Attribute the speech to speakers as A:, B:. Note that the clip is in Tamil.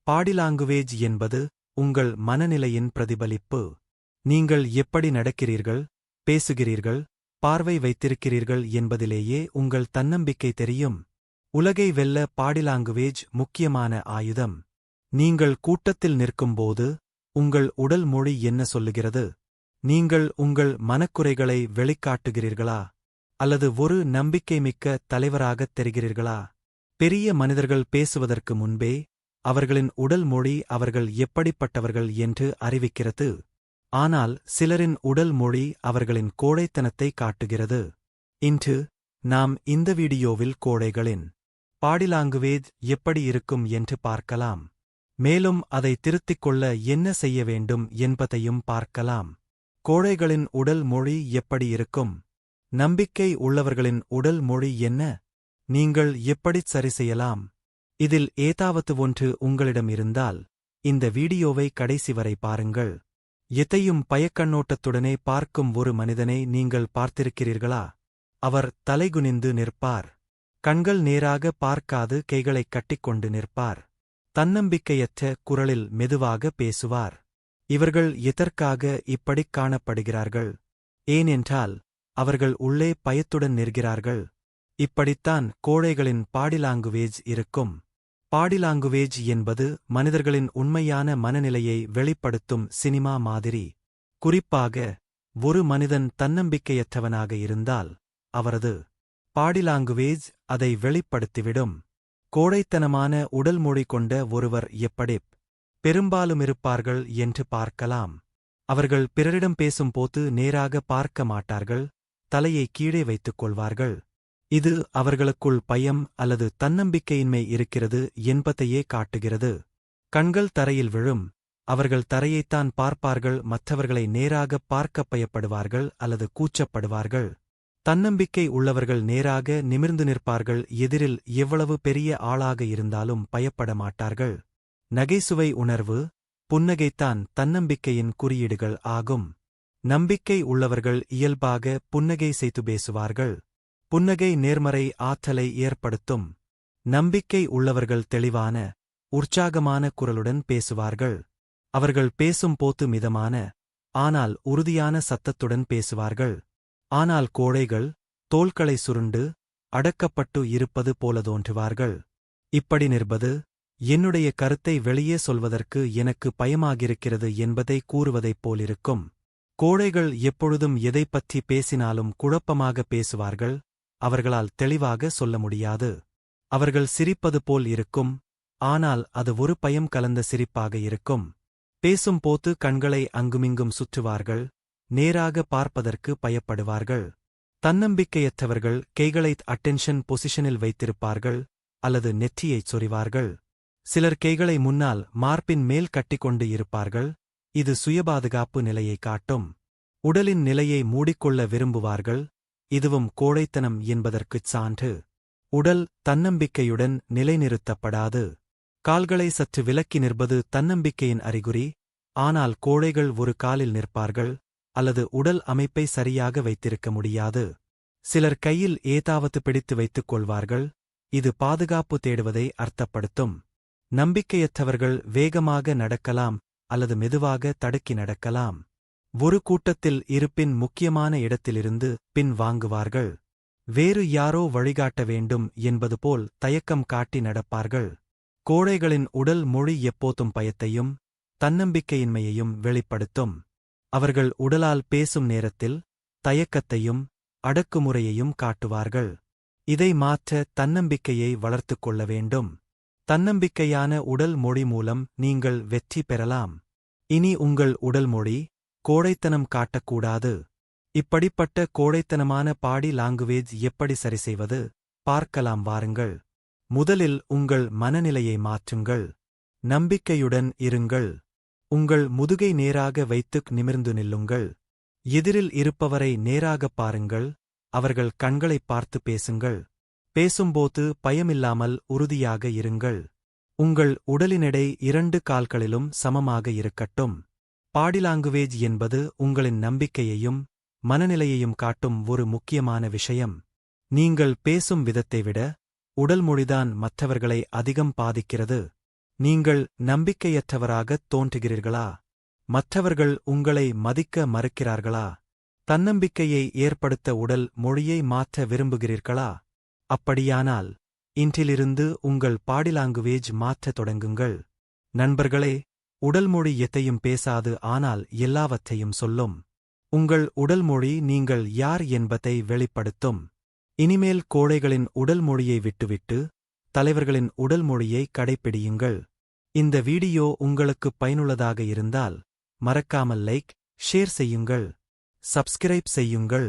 A: பாடி லாங்குவேஜ் என்பது உங்கள் மனநிலையின் பிரதிபலிப்பு. நீங்கள் எப்படி நடக்கிறீர்கள், பேசுகிறீர்கள், பார்வை வைத்திருக்கிறீர்கள் என்பதிலேயே உங்கள் தன்னம்பிக்கை தெரியும். உலகை வெல்ல பாடி லாங்குவேஜ் முக்கியமான ஆயுதம். நீங்கள் கூட்டத்தில் நிற்கும்போது உங்கள் உடல் மொழி என்ன சொல்லுகிறது? நீங்கள் உங்கள் மனக்குறைகளை வெளிக்காட்டுகிறீர்களா? அல்லது ஒரு நம்பிக்கைமிக்க தலைவராகத் தெரிகிறீர்களா? பெரிய மனிதர்கள் பேசுவதற்கு முன்பே அவர்களின் உடல் மொழி அவர்கள் எப்படிப்பட்டவர்கள் என்று அறிவிக்கிறது. ஆனால் சிலரின் உடல் மொழி அவர்களின் கோழைத்தனத்தை காட்டுகிறது. இன்று நாம் இந்த வீடியோவில் கோழைகளின் பாடி லாங்குவேஜ் எப்படி இருக்கும் என்று பார்க்கலாம். மேலும் அதை திருத்திக் கொள்ள என்ன செய்ய வேண்டும் என்பதையும் பார்க்கலாம். கோழைகளின் உடல் மொழி எப்படி இருக்கும்? நம்பிக்கை உள்ளவர்களின் உடல் மொழி என்ன? நீங்கள் எப்படிச் சரி செய்யலாம்? இதில் ஏதாவது ஒன்று உங்களிடம் இருந்தால் இந்த வீடியோவை கடைசி வரை பாருங்கள். எதையும் பயக்கண்ணோட்டத்துடனே பார்க்கும் ஒரு மனிதனை நீங்கள் பார்த்திருக்கிறீர்களா? அவர் தலைகுனிந்து நிற்பார். கண்கள் நேராக பார்க்காது கைகளைக் கட்டிக்கொண்டு நிற்பார். தன்னம்பிக்கையற்ற குரலில் மெதுவாக பேசுவார். இவர்கள் எதற்காக இப்படிக் காணப்படுகிறார்கள்? ஏனென்றால் அவர்கள் உள்ளே பயத்துடன் நிற்கிறார்கள். இப்படித்தான் கோழைகளின் பாடி லாங்குவேஜ் இருக்கும். பாடி லாங்குவேஜ் என்பது மனிதர்களின் உண்மையான மனநிலையை வெளிப்படுத்தும் சினிமா மாதிரி. குறிப்பாக ஒரு மனிதன் தன்னம்பிக்கையற்றவனாக இருந்தால் அவரது பாடி லாங்குவேஜ் அதை வெளிப்படுத்திவிடும். கோழைத்தனமான உடல் மொழி கொண்ட ஒருவர் எப்படிப் பெரும்பாலுமிருப்பார்கள் என்று பார்க்கலாம். அவர்கள் பிறரிடம் பேசும்போது நேராக பார்க்க மாட்டார்கள், தலையை கீழே வைத்துக் கொள்வார்கள். இது அவர்களுக்குள் பயம் அல்லது தன்னம்பிக்கையின்மை இருக்கிறது என்பதையே காட்டுகிறது. கண்கள் தரையில் விழும். அவர்கள் தரையைத்தான் பார்ப்பார்கள், மற்றவர்களை நேராகப் பார்க்கப் பயப்படுவார்கள் அல்லது கூச்சப்படுவார்கள். தன்னம்பிக்கை உள்ளவர்கள் நேராக நிமிர்ந்து நிற்பார்கள். எதிரில் எவ்வளவு பெரிய ஆளாக இருந்தாலும் பயப்பட மாட்டார்கள். நகைச்சுவை உணர்வு, புன்னகைத்தான் தன்னம்பிக்கையின் குறியீடுகள் ஆகும். நம்பிக்கை உள்ளவர்கள் இயல்பாக புன்னகை செய்து பேசுவார்கள். புன்னகை நேர்மறை ஆற்றலை ஏற்படுத்தும். நம்பிக்கை உள்ளவர்கள் தெளிவான, உற்சாகமான குரலுடன் பேசுவார்கள். அவர்கள் பேசும்போது மிதமான, ஆனால் உறுதியான சத்தத்துடன் பேசுவார்கள். ஆனால் கோழைகள் தோள்களை சுருண்டு அடக்கப்பட்டு இருப்பது போல தோன்றுவார்கள். இப்படி நிற்பது என்னுடைய கருத்தை வெளியே சொல்வதற்கு எனக்கு பயமாகிருக்கிறது என்பதை கூறுவதைப் போலிருக்கும். கோழைகள் எப்பொழுதும் எதைப்பற்றி பேசினாலும் குழப்பமாக பேசுவார்கள். அவர்களால் தெளிவாக சொல்ல முடியாது. அவர்கள் சிரிப்பது போல் இருக்கும், ஆனால் அது ஒரு பயம் கலந்த சிரிப்பாக இருக்கும். பேசும்போது கண்களை அங்குமிங்கும் சுற்றுவார்கள். நேராக பார்ப்பதற்கு பயப்படுவார்கள். தன்னம்பிக்கையற்றவர்கள் கைகளை அட்டென்ஷன் பொசிஷனில் வைத்திருப்பார்கள் அல்லது நெற்றியைச் சொறிவார்கள். சிலர் கைகளை முன்னால் மார்பின் மேல் கட்டிக்கொண்டு இருப்பார்கள். இது சுயபாதுகாப்பு நிலையை காட்டும். உடலின் நிலையை மூடிக்கொள்ள விரும்புவார்கள். இதுவும் கோழைத்தனம் என்பதற்குச் சான்று. உடல் தன்னம்பிக்கையுடன் நிலைநிறுத்தப்படாது. கால்களை சற்று விலக்கி நிற்பது தன்னம்பிக்கையின் அறிகுறி. ஆனால் கோழைகள் ஒரு காலில் நிற்பார்கள் அல்லது உடல் அமைப்பை சரியாக வைத்திருக்க முடியாது. சிலர் கையில் ஏதாவது பிடித்து வைத்துக் கொள்வார்கள். இது பாதுகாப்பு தேடுவதை அர்த்தப்படுத்தும். நம்பிக்கையற்றவர்கள் வேகமாக நடக்கலாம் அல்லது மெதுவாக தடுக்கி நடக்கலாம். ஒரு கூட்டத்தில் இருப்பின் முக்கியமான இடத்திலிருந்து பின் வாங்குவார்கள். வேறு யாரோ வழிகாட்ட வேண்டும் என்பது போல் தயக்கம் காட்டி நடப்பார்கள். கோழைகளின் உடல் மொழி எப்போதும் பயத்தையும் தன்னம்பிக்கையின்மையையும் வெளிப்படுத்தும். அவர்கள் உடலால் பேசும் நேரத்தில் தயக்கத்தையும் அடக்குமுறையையும் காட்டுவார்கள். இதை மாற்ற தன்னம்பிக்கையை வளர்த்துக் கொள்ள வேண்டும். தன்னம்பிக்கையான உடல் மொழி மூலம் நீங்கள் வெற்றி பெறலாம். இனி உங்கள் உடல் மொழி கோழைத்தனம் காட்டக்கூடாது. இப்படிப்பட்ட கோழைத்தனமான பாடி லாங்குவேஜ் எப்படி சரி செய்வது பார்க்கலாம் வாருங்கள். முதலில் உங்கள் மனநிலையை மாற்றுங்கள். நம்பிக்கையுடன் இருங்கள். உங்கள் முதுகை நேராக வைத்து நிமிர்ந்து நில்லுங்கள். எதிரில் இருப்பவரை நேராகப் பாருங்கள். அவர்கள் கண்களைப் பார்த்து பேசுங்கள். பேசும்போது பயமில்லாமல் உறுதியாக இருங்கள். உங்கள் உடலினெடை 2 கால்களிலும் சமமாக இருக்கட்டும். பாடி லாங்குவேஜ் என்பது உங்களின் நம்பிக்கையையும் மனநிலையையும் காட்டும் ஒரு முக்கியமான விஷயம். நீங்கள் பேசும் விதத்தை விட உடல் மொழிதான் மற்றவர்களை அதிகம் பாதிக்கிறது. நீங்கள் நம்பிக்கையற்றவராகத் தோன்றுகிறீர்களா? மற்றவர்கள் உங்களை மதிக்க மறுக்கிறார்களா? தன்னம்பிக்கையை ஏற்படுத்த உடல் மொழியை மாற்ற விரும்புகிறீர்களா? அப்படியானால் இன்றிலிருந்து உங்கள் பாடி லாங்குவேஜ் மாற்றத் தொடங்குங்கள். நண்பர்களே, உடல் மொழி எதையும் பேசாது, ஆனால் எல்லாவற்றையும் சொல்லும். உங்கள் உடல் மொழி நீங்கள் யார் என்பதை வெளிப்படுத்தும். இனிமேல் கோழைகளின் உடல் மொழியை விட்டுவிட்டு தலைவர்களின் உடல் மொழியை கடைப்பிடியுங்கள். இந்த வீடியோ உங்களுக்கு பயனுள்ளதாக இருந்தால் மறக்காமல் லைக், ஷேர் செய்யுங்கள், சப்ஸ்கிரைப் செய்யுங்கள்.